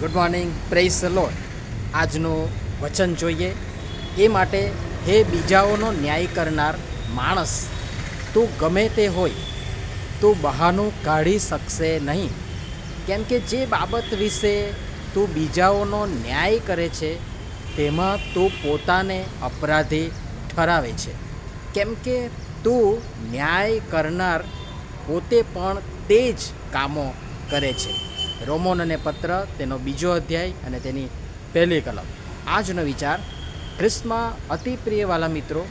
Good morning, praise the lord. આજનું વચન જોઈએ. એ માટે હે બીજાઓનો ન્યાય કરનાર માણસ, તું ગમે તે હોય, તું બહાનું કાઢી શકશે નહીં. કેમ કે જે બાબત વિશે તું બીજાઓનો ન્યાય કરે છે તેમાં તું પોતાને અપરાધી ઠરાવે છે. કેમ કે તું ન્યાય કરનાર પોતે પણ તે જ કામો કરે છે. રોમનોને પત્ર તેનો 2 અધ્યાય અને તેની 1 કલમ. આજનો વિચાર ખ્રિસ્તમાં અતિ પ્રિયવાલા મિત્રો,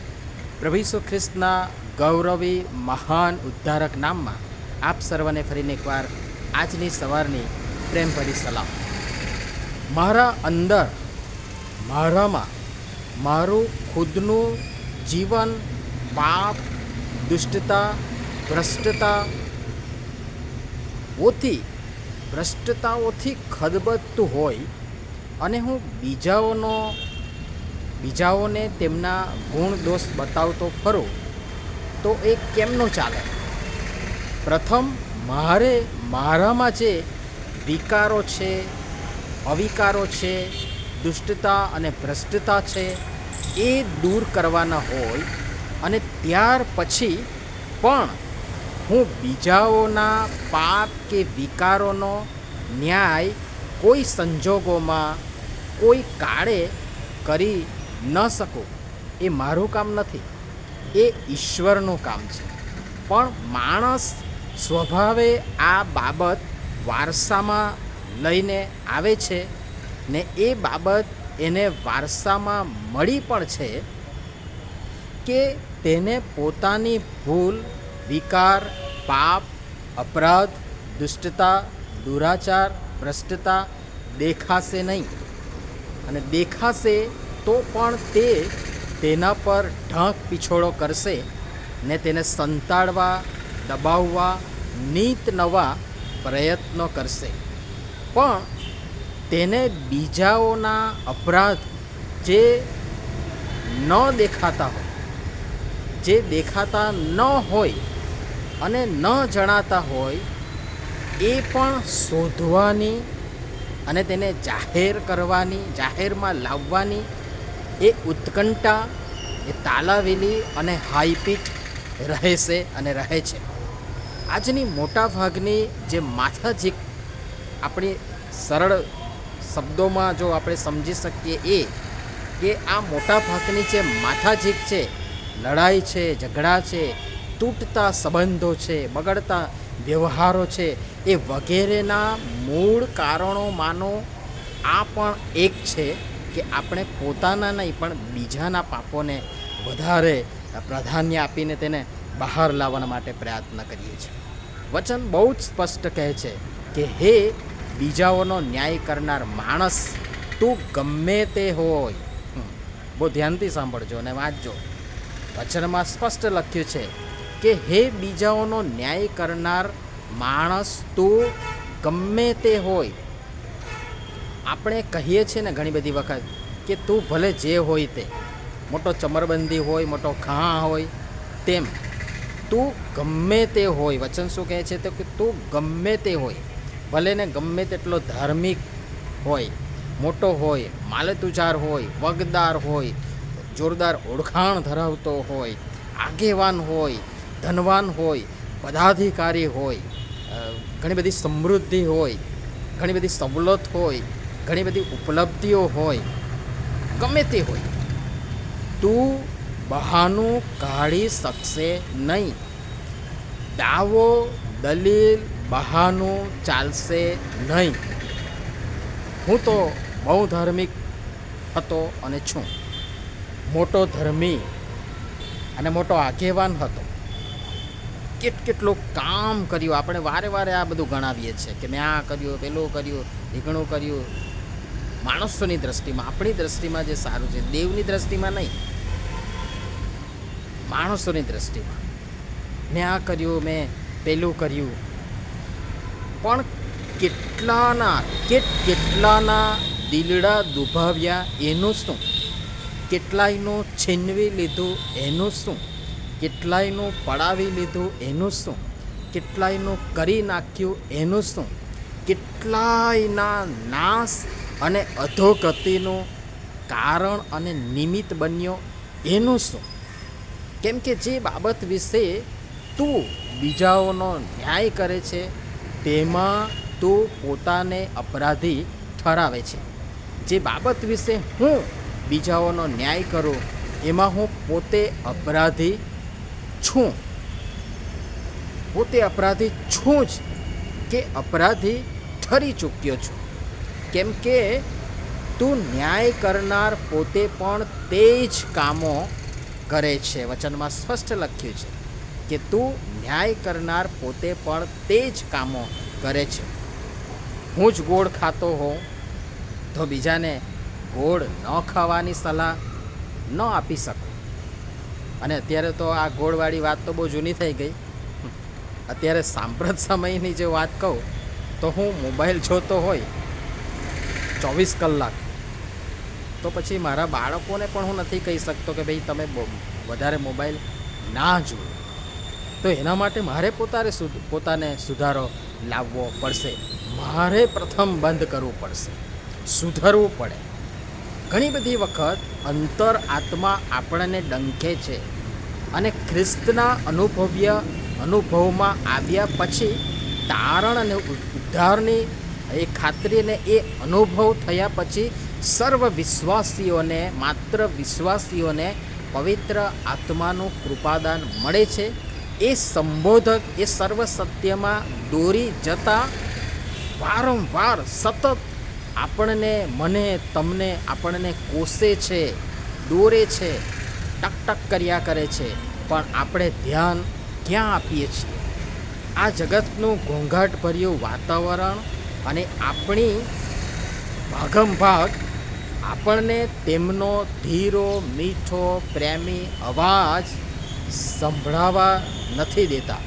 પ્રભુ ઈસુ ખ્રિસ્તના ગૌરવી મહાન ઉદ્ધારક નામમાં આપ સર્વને ફરીને એકવાર આજની સવારની પ્રેમભરી સલામ. મારા અંદર, મારામાં મારું ખુદનું જીવન પાપ, દુષ્ટતા, ભ્રષ્ટતાઓથી ખદબદતું હોય અને હું બીજાઓને તેમના ગુણ દોષ બતાવતો ફરું તો એ કેમનું ચાલે? પ્રથમ મારામાં જે વિકારો છે, અવિકારો છે, દુષ્ટતા અને ભ્રષ્ટતા છે એ દૂર કરવાના હોય અને ત્યાર પછી પણ હું બીજાઓના પાપ કે વિકારોનો ન્યાય કોઈ સંજોગોમાં, કોઈ કાળે કરી ન શકું. એ મારું કામ નથી, એ ઈશ્વરનું કામ છે. પણ માણસ સ્વભાવે આ બાબત વારસામાં લઈને આવે છે ને એ બાબત એને વારસામાં મળી પણ છે કે તેને પોતાની ભૂલ, વિકાર, પાપ, અપરાધ, દુષ્ટતા, દુરાચાર, ભ્રષ્ટતા દેખાશે નહીં. અને દેખાશે તો પણ તે તેના પર ઢાંક પીછોડો કરશે ને તેને સંતાડવા, દબાવવા નીત નવા પ્રયત્નો કરશે. પણ તેને બીજાઓના અપરાધ જે ન દેખાતા હોય, જે દેખાતા ન હોય અને ન જણાતા હોય એ પણ શોધવાની અને તેને જાહેર કરવાની, જાહેરમાં લાવવાની એ ઉત્કંઠા, એ તાલાવેલી અને હાઈપીચ રહેશે અને રહે છે. આજની મોટાભાગની જે માથાજીક, આપણી સરળ શબ્દોમાં જો આપણે સમજી શકીએ એ કે આ મોટાભાગની જે માથાજીક છે, લડાઈ છે, ઝઘડા છે, તૂટતા સંબંધો છે, બગડતા વ્યવહારો છે, એ વગેરેના મૂળ કારણોમાંનો આ પણ એક છે કે આપણે પોતાના નહીં પણ બીજાના પાપોને વધારે પ્રાધાન્ય આપીને તેને બહાર લાવવા માટે પ્રયત્ન કરીએ છીએ. વચન બહુ જ સ્પષ્ટ કહે છે કે હે બીજાઓનો ન્યાય કરનાર માણસ, તું ગમે તે હોય. બહુ ધ્યાનથી સાંભળજો અને વાંચજો. વચનમાં સ્પષ્ટ લખ્યું છે કે હે બીજાઓનો ન્યાય કરનાર માણસ, તું ગમે તે હોય. આપણે કહીએ છીએ ને ઘણી બધી વખત કે તું ભલે જે હોય તે, મોટો ચમરબંધી હોય, મોટો ઘા હોય, તેમ તું ગમે તે હોય. વચન શું કહે છે તો કે તું ગમે તે હોય, ભલે ને ગમે તેટલો ધાર્મિક હોય, મોટો હોય, માલતુજાર હોય, વગદાર હોય, જોરદાર ઓળખાણ ધરાવતો હોય, આગેવાન હોય, ધનવાન હોય, પદાધિકારી હોય, ઘણી બધી સમૃદ્ધિ હોય, ઘણી બધી સવલત હોય, ઘણી બધી ઉપલબ્ધિઓ હોય, ગમે તે હોય, તું બહાનું કાઢી શકશે નહીં. દાવો, દલીલ, બહાનું ચાલશે નહીં. હું તો બહુ ધાર્મિક હતો અને છું, મોટો ધર્મી અને મોટો આગેવાન હતો, કેટલું કામ કર્યું. આપણે વારે વારે આ બધું ગણાવીએ છીએ કે મેં આ કર્યું, પેલું કર્યું, ઢીકણું કર્યું. માણસોની દ્રષ્ટિમાં, આપણી દ્રષ્ટિમાં જે સારું છે, દેવની દ્રષ્ટિમાં નહીં, માણસોની દ્રષ્ટિમાં મેં આ કર્યું, મેં પેલું કર્યું. પણ કેટલાના દિલડા દુભાવ્યા એનું શું? કેટલાયનું છીનવી લીધું એનું શું? કેટલાયનું પડાવી લીધું એનું શું? કેટલાયનું કરી નાખ્યું એનું શું? કેટલાયના નાશ અને અધોગતિનું કારણ અને નિમિત્ત બન્યો એનું શું? કેમ કે જે બાબત વિશે તું બીજાઓનો ન્યાય કરે છે તેમાં તું પોતાને અપરાધી ઠરાવે છે. જે બાબત વિશે હું બીજાઓનો ન્યાય કરું એમાં હું પોતે અપરાધી છું. પોતે અપરાધી છું જ કે અપરાધી ઠરી ચૂક્યો છું. કેમ કે તું ન્યાય કરનાર પોતે પણ તે જ કામો કરે છે. વચનમાં સ્પષ્ટ લખ્યું છે કે તું ન્યાય કરનાર પોતે પણ તે જ કામો કરે છે. હું જ ગોળ ખાતો હોઉં તો બીજાને ગોળ ન ખાવાની સલાહ ન આપી શકું. અને અત્યારે તો આ ગોળવાળી વાત તો બહુ જૂની થઈ ગઈ. અત્યારે સાંપ્રત સમયની જે વાત કહું તો હું મોબાઈલ જોતો હોય 24 કલાક તો પછી મારા બાળકોને પણ હું નથી કહી શકતો કે ભાઈ તમે વધારે મોબાઈલ ના જુઓ. તો એના માટે મારે પોતાને સુધારો લાવવો પડશે. મારે પ્રથમ બંધ કરવું પડશે, સુધરવું પડે. ઘણી બધી વખત અંતર આત્મા આપણને ડંખે છે અને ખ્રિસ્તના અનુભવમાં આવ્યા પછી તારણ અને ઉદ્ધારની એ ખાતરીને એ અનુભવ થયા પછી સર્વ વિશ્વાસીઓને, માત્ર વિશ્વાસીઓને પવિત્ર આત્માનું કૃપાદાન મળે છે. એ સંબોધક એ સર્વ સત્યમાં દોરી જતા વારંવાર સતત આપણને કોસે છે, દોરે છે, ટક કર્યા કરે છે. પણ આપણે ધ્યાન ક્યાં આપીએ છીએ? આ જગતનું ઘોંઘાટભર્યું વાતાવરણ અને આપણી ભાગમભાગ આપણને તેમનો ધીરો, મીઠો, પ્રેમી અવાજ સાંભળવા નથી દેતા.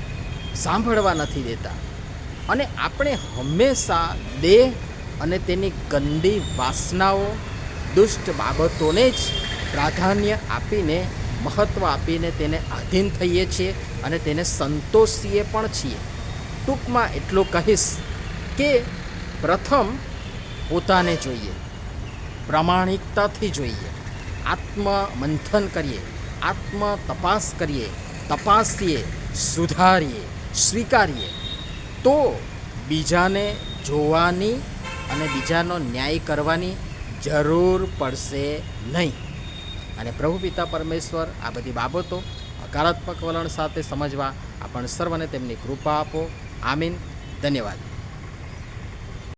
અને આપણે હંમેશા દેહ અને તેની ગંદી વાસનાઓ, દુષ્ટ બાબતોને જ પ્રાધાન્ય આપીને, મહત્ત્વ આપીને તેને આધીન થઈએ છીએ અને તેને સંતોષીએ પણ છીએ. ટૂંકમાં એટલું કહીશ કે પ્રથમ પોતાને જોઈએ, પ્રામાણિકતાથી જોઈએ, આત્મમંથન કરીએ, આત્મ તપાસ કરીએ, તપાસીએ, સુધારીએ, સ્વીકારીએ, તો બીજાને જોવાની અને બીજાનો ન્યાય કરવાની જરૂર પડશે નહીં. અને પ્રભુ પિતા પરમેશ્વર આ બધી બાબતો હકારાત્મક વલણ સાથે સમજવા આપણને સર્વને તેમની કૃપા આપો. આમીન. ધન્યવાદ.